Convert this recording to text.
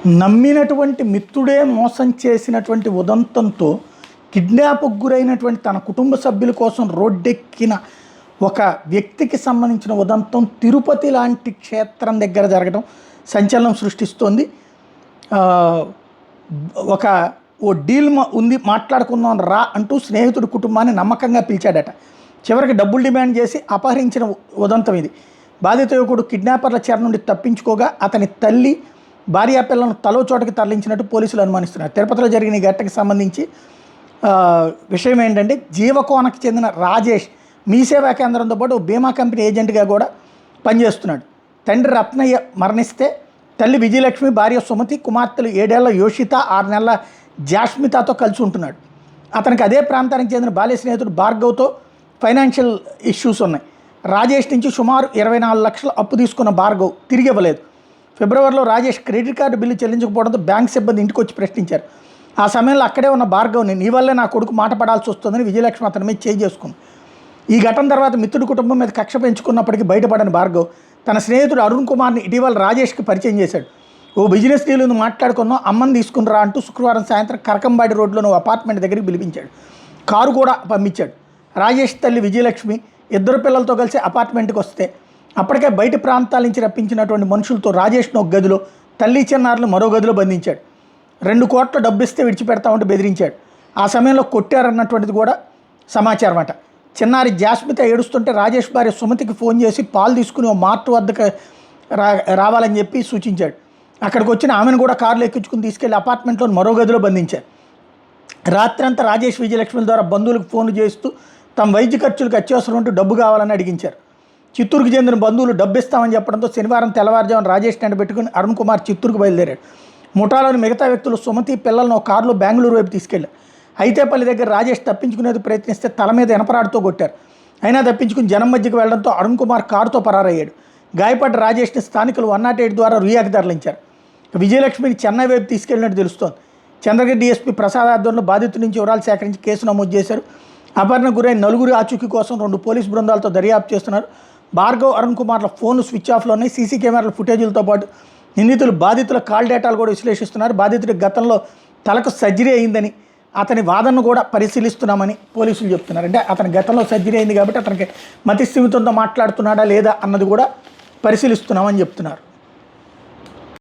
నమ్మినటువంటి మిత్రుడే మోసం చేసినటువంటి ఉదంతంతో కిడ్నాప్కు గురైనటువంటి తన కుటుంబ సభ్యుల కోసం రోడ్డెక్కిన ఒక వ్యక్తికి సంబంధించిన ఉదంతం తిరుపతి లాంటి క్షేత్రం దగ్గర జరగడం సంచలనం సృష్టిస్తోంది. ఓ డీల్ ఉంది, మాట్లాడుకుందాం రా అంటూ స్నేహితుడి కుటుంబాన్ని నమ్మకంగా పిలిచాడట. చివరికి డబ్బులు డిమాండ్ చేసి అపహరించిన ఉదంతం ఇది. బాధిత యువకుడు కిడ్నాపర్ల చెర నుండి తప్పించుకోగా అతని తల్లి భార్యా పిల్లలను తలో చోటకి తరలించినట్టు పోలీసులు అనుమానిస్తున్నారు. తిరుపతిలో జరిగిన ఈ ఘటనకు సంబంధించి విషయం ఏంటంటే, జీవకోనకు చెందిన రాజేష్ మీ సేవా కేంద్రంతో పాటు బీమా కంపెనీ ఏజెంట్గా కూడా పనిచేస్తున్నాడు. తండ్రి రత్నయ్య మరణిస్తే తల్లి విజయలక్ష్మి, భార్య సుమతి, కుమార్తెలు 7 ఏళ్ల యోషిత, 6 నెలల జాస్మితాతో కలిసి ఉంటున్నాడు. అతనికి అదే ప్రాంతానికి చెందిన బాల్య స్నేహితుడు భార్గవ్తో ఫైనాన్షియల్ ఇష్యూస్ ఉన్నాయి. రాజేష్ నుంచి సుమారు 24 లక్షలు అప్పు తీసుకున్న భార్గవ్ తిరిగి ఇవ్వలేదు. ఫిబ్రవరిలో రాజేష్ క్రెడిట్ కార్డు బిల్లు చెల్లించకపోవడంతో బ్యాంక్ సిబ్బంది ఇంటికి వచ్చి ప్రశ్నించారు. ఆ సమయంలో అక్కడే ఉన్న భార్గవ్ని నీ వల్లే నా కొడుకు మాట పడాల్సి వస్తుందని విజయలక్ష్మి అతని మీద చేసుకుంది. ఈ ఘటన తర్వాత మిత్రుడి కుటుంబం మీద కక్ష పెంచుకున్నప్పటికీ బయటపడని భార్గవ్ తన స్నేహితుడు అరుణ్ కుమార్ని ఇటీవల రాజేష్కి పరిచయం చేశాడు. ఓ బిజినెస్ డీల్ మాట్లాడుకున్నాం, అమ్మని తీసుకుని అంటూ శుక్రవారం సాయంత్రం కరకంబాడి రోడ్లోని అపార్ట్మెంట్ దగ్గరికి పిలిపించాడు. కారు కూడా పంపించాడు. రాజేష్ తల్లి విజయలక్ష్మి 2 పిల్లలతో కలిసి అపార్ట్మెంట్కి వస్తే అప్పటికే బయట ప్రాంతాల నుంచి రప్పించినటువంటి మనుషులతో రాజేష్ను ఒక గదిలో, తల్లి చిన్నారులు మరో గదిలో బంధించాడు. 2 కోట్ల డబ్బు ఇస్తే విడిచిపెడతామంటూ బెదిరించాడు. ఆ సమయంలో కొట్టారన్నటువంటిది కూడా సమాచారం అట. చిన్నారి జాస్మిత ఏడుస్తుంటే రాజేష్ భార్య సుమతికి ఫోన్ చేసి పాలు తీసుకుని ఓ మార్ట్ వద్దకు రావాలని చెప్పి సూచించాడు. అక్కడికి వచ్చిన ఆమెను కూడా కారులో ఎక్కించుకుని తీసుకెళ్లి అపార్ట్మెంట్లో మరో గదిలో బంధించారు. రాత్రంతా రాజేష్ విజయలక్ష్మి ద్వారా బంధువులకు ఫోన్లు చేస్తూ తమ వైద్య ఖర్చులకు అత్యవసరం ఉంటూ డబ్బు కావాలని అడిగించారు. చిత్తూరుకు చెందిన బంధువులు డబ్బు ఇస్తామని చెప్పడంతో శనివారం తెల్లవారుజామున రాజేష్ పెట్టుకుని అరుణ్ కుమార్ చిత్తూరుకు బయలుదేరాడు. ముఠాలోని మిగతా వ్యక్తులు సుమతి పిల్లలను ఒక కారులో బెంగళూరు వైపు తీసుకెళ్లారు. అయితేపల్లి దగ్గర రాజేష్ తప్పించుకునేది ప్రయత్నిస్తే తల మీద ఎనపరాడుతో కొట్టారు. అయినా తప్పించుకుని జనం మధ్యకు వెళ్లడంతో అరుణ్ కుమార్ కారుతో పరారయ్యాడు. గాయపడ్డ రాజేష్ని స్థానికులు 108 ద్వారా రుయాకి తరలించారు. విజయలక్ష్మిని చెన్నై వైపు తీసుకెళ్లినట్టు తెలుస్తోంది. చంద్రగిరి డీఎస్పీ ప్రసాద్ ఆధ్వర్యంలో బాధితుల నుంచి వివరాలు సేకరించి కేసు నమోదు చేశారు. అపహరణకు గురైన 4 ఆచూకీ కోసం 2 పోలీసు బృందాలతో దర్యాప్తు చేస్తున్నారు. భార్గవ్, అరుణ్ కుమార్ల ఫోన్లు స్విచ్ ఆఫ్లో ఉన్నాయి. సీసీ కెమెరాల ఫుటేజీలతో పాటు నిందితులు బాధితుల కాల్ డేటాలు కూడా విశ్లేషిస్తున్నారు. బాధితుడికి గతంలో తలకు సర్జరీ అయిందని, అతని వాదనను కూడా పరిశీలిస్తున్నామని పోలీసులు చెప్తున్నారు. అంటే అతని గతంలో సర్జరీ అయింది కాబట్టి అతనికి మతి స్థిమితంతో మాట్లాడుతున్నాడా లేదా అన్నది కూడా పరిశీలిస్తున్నామని చెప్తున్నారు.